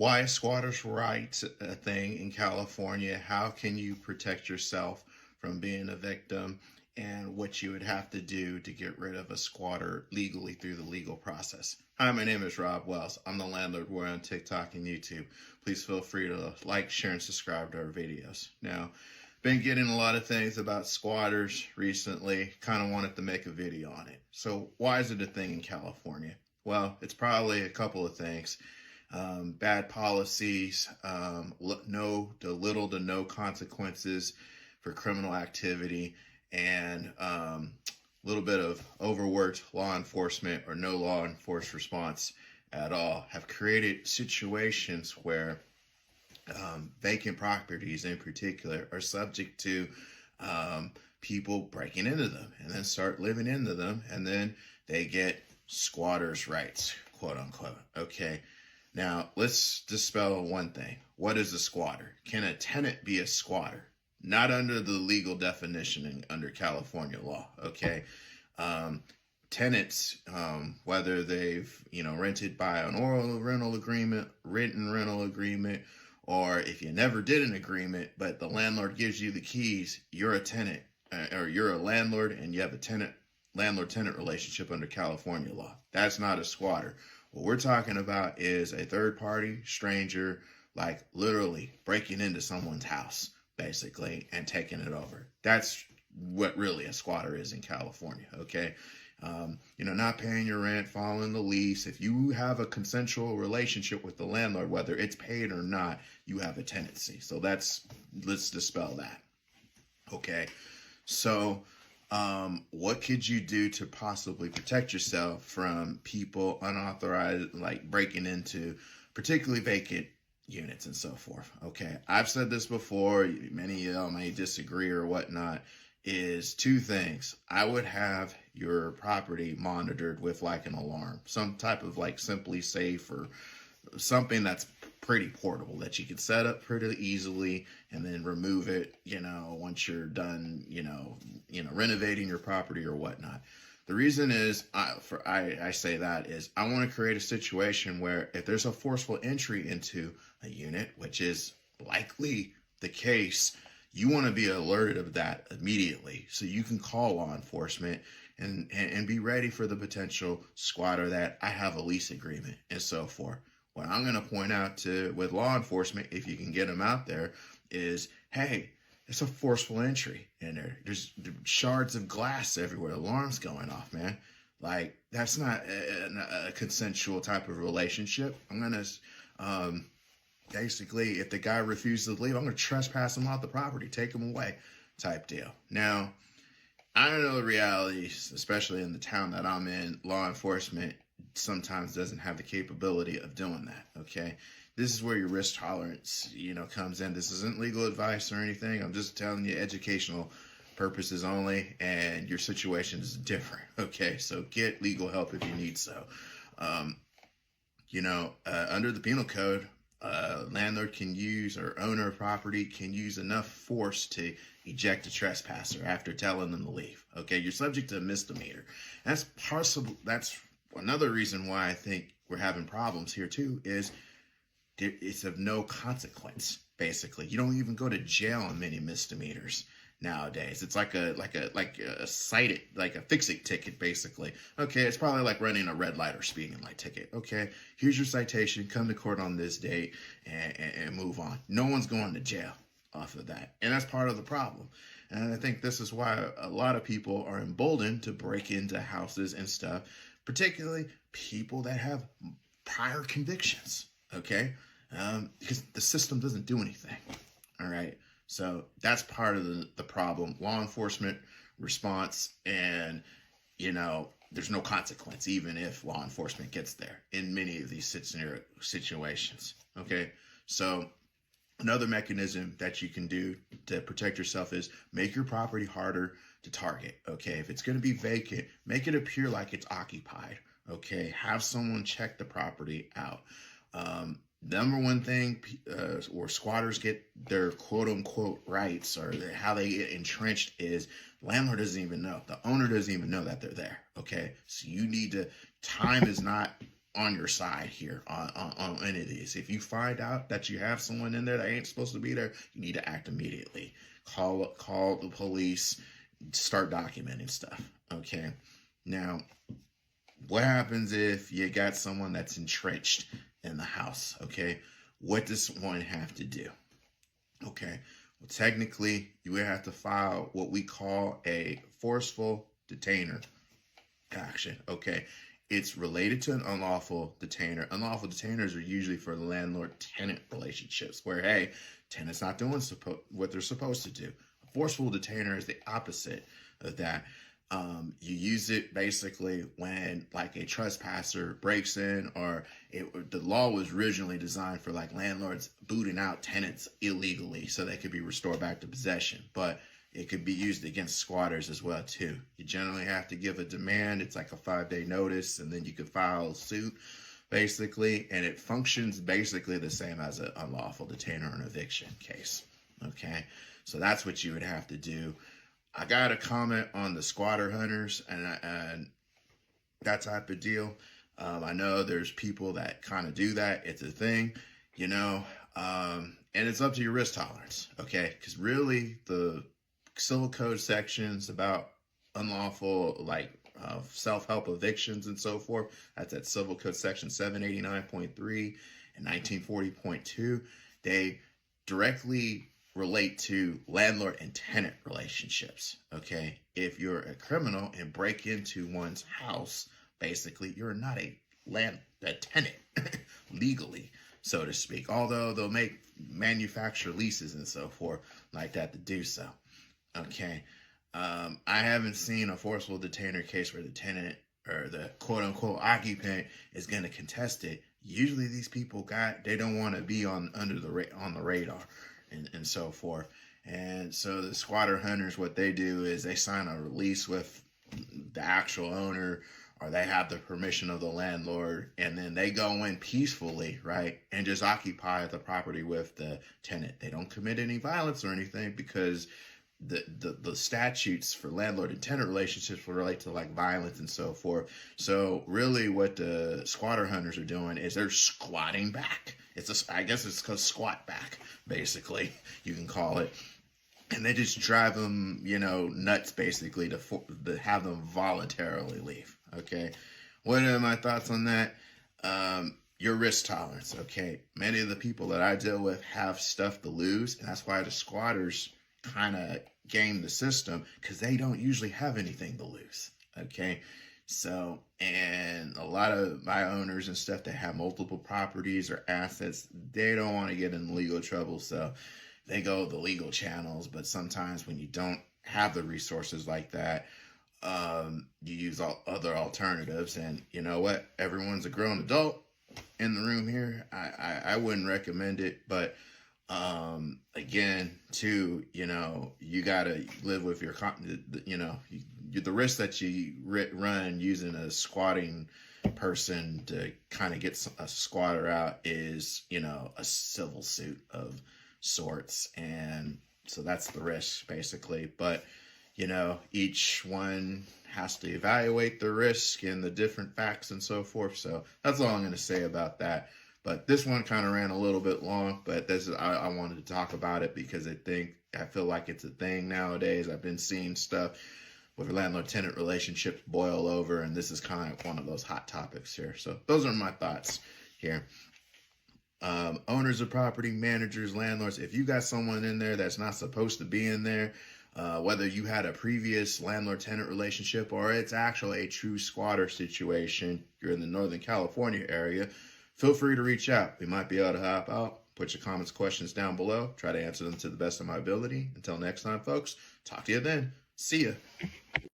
Why is squatters' rights a thing in California? How can you protect yourself from being a victim? And what you would have to do to get rid of a squatter legally through the legal process. Hi, my name is Rob Wells. I'm the landlord. We're on TikTok and YouTube. Please feel free to like, share, and subscribe to our videos. Now, been getting a lot of things about squatters recently. Kind of wanted to make a video on it. So why is it a thing in California? Well, it's probably a couple of things. Bad policies, little to no consequences for criminal activity, and a little bit of overworked law enforcement or no law enforcement response at all have created situations where vacant properties in particular are subject to people breaking into them and then start living into them, and then they get squatters' rights, quote unquote. Okay. Now, let's dispel one thing. What is a squatter? Can a tenant be a squatter? Not under the legal definition under California law, okay? Tenants, whether they've, rented by an oral rental agreement, written rental agreement, or if you never did an agreement, but the landlord gives you the keys, you're a tenant, or you're a landlord and you have a landlord-tenant relationship under California law. That's not a squatter. What we're talking about is a third party stranger, like literally breaking into someone's house, basically, and taking it over. That's what really a squatter is in California, okay? Not paying your rent, following the lease. If you have a consensual relationship with the landlord, whether it's paid or not, you have a tenancy. So let's dispel that, okay? So what could you do to possibly protect yourself from people unauthorized, like breaking into particularly vacant units and so forth? Okay. I've said this before. Many of y'all may disagree or whatnot. Is two things. I would have your property monitored with like an alarm, some type of like Simply Safe or something that's pretty portable that you can set up pretty easily and then remove it, once you're done, renovating your property or whatnot. The reason is I say that is I want to create a situation where if there's a forceful entry into a unit, which is likely the case, you want to be alerted of that immediately so you can call law enforcement and be ready for the potential squatter that I have a lease agreement and so forth. What I'm going to point out with law enforcement, if you can get them out there, is, hey, it's a forceful entry in there. There's shards of glass everywhere. Alarms going off, man. Like, that's not a consensual type of relationship. I'm going to, basically, if the guy refuses to leave, I'm going to trespass him off the property, take him away type deal. Now, I don't know the realities, especially in the town that I'm in, law enforcement sometimes doesn't have the capability of doing that, okay? This is where your risk tolerance, comes in. This isn't legal advice or anything. I'm just telling you educational purposes only, and your situation is different, okay? So get legal help if you need so. Under the penal code, landlord can use, or owner of property can use enough force to eject a trespasser after telling them to leave, okay? You're subject to a misdemeanor. That's another reason why I think we're having problems here too is it's of no consequence. Basically, you don't even go to jail on many misdemeanors nowadays. It's like a cited, like a fix-it ticket, basically. Okay, it's probably like running a red light or speeding light ticket. Okay, here's your citation. Come to court on this date and move on. No one's going to jail off of that, and that's part of the problem. And I think this is why a lot of people are emboldened to break into houses and stuff, particularly people that have prior convictions, okay? Because the system doesn't do anything, all right? So that's part of the problem. Law enforcement response, and, there's no consequence, even if law enforcement gets there in many of these situations, okay? So another mechanism that you can do to protect yourself is make your property harder to target, okay? If it's going to be vacant, make it appear like it's occupied, okay? Have someone check the property out. Number one thing, where squatters get their quote-unquote rights, or how they get entrenched, is landlord doesn't even know. The owner doesn't even know that they're there, okay? So you need to, time is not on your side here on any of these. If you find out that you have someone in there that ain't supposed to be there, you need to act immediately. Call the police, start documenting stuff. Okay. Now, what happens if you got someone that's entrenched in the house? Okay. What does one have to do? Okay. Well, technically, you would have to file what we call a forceful detainer action. Okay. It's related to an unlawful detainer. Unlawful detainers are usually for landlord-tenant relationships where, hey, tenant's not doing what they're supposed to do. A forceful detainer is the opposite of that. You use it basically when like a trespasser breaks in, or the law was originally designed for like landlords booting out tenants illegally so they could be restored back to possession. But it could be used against squatters as well too. You generally have to give a demand. It's like a 5-day notice, and then you could file a suit basically, and it functions basically the same as an unlawful detainer or an eviction case. Okay, so that's what you would have to do. I got a comment on the squatter hunters and that type of deal. I know there's people that kind of do that. It's a thing, you know, and it's up to your risk tolerance. Okay, because really the civil code sections about unlawful like self-help evictions and so forth, that's at civil code section 789.3 and 1940.2. They directly relate to landlord and tenant relationships. Okay, if you're a criminal and break into one's house, basically you're not a tenant legally, so to speak, although they'll manufacture leases and so forth like that to do so. Okay. I haven't seen a forcible detainer case where the tenant or the quote unquote occupant is going to contest it. Usually these people they don't want to be on the radar and so forth. And so the squatter hunters, what they do is they sign a release with the actual owner, or they have the permission of the landlord, and then they go in peacefully, right, and just occupy the property with the tenant. They don't commit any violence or anything, because the statutes for landlord and tenant relationships will relate to like violence and so forth. So really what the squatter hunters are doing is they're squatting back. I guess it's called squat back, basically, you can call it. And they just drive them, nuts, basically, to have them voluntarily leave. Okay. What are my thoughts on that? Your risk tolerance. Okay. Many of the people that I deal with have stuff to lose, and that's why the squatters kind of game the system, because they don't usually have anything to lose. Okay. So, and a lot of my owners and stuff that have multiple properties or assets, they don't want to get in legal trouble. So they go the legal channels. But sometimes when you don't have the resources like that, you use other alternatives. And you know what? Everyone's a grown adult in the room here. I wouldn't recommend it, but again, too, you gotta live with your, the risk that you run using a squatting person to kind of get a squatter out is, a civil suit of sorts. And so that's the risk, basically. But, each one has to evaluate the risk and the different facts and so forth. So that's all I'm going to say about that. But this one kind of ran a little bit long, but I wanted to talk about it because I feel like it's a thing nowadays. I've been seeing stuff with landlord-tenant relationships boil over, and this is kind of one of those hot topics here. So those are my thoughts here. Owners of property, managers, landlords, if you got someone in there that's not supposed to be in there, whether you had a previous landlord-tenant relationship or it's actually a true squatter situation, you're in the Northern California area, feel free to reach out. We might be able to help out. Put your comments, questions down below. Try to answer them to the best of my ability. Until next time, folks, talk to you then. See ya.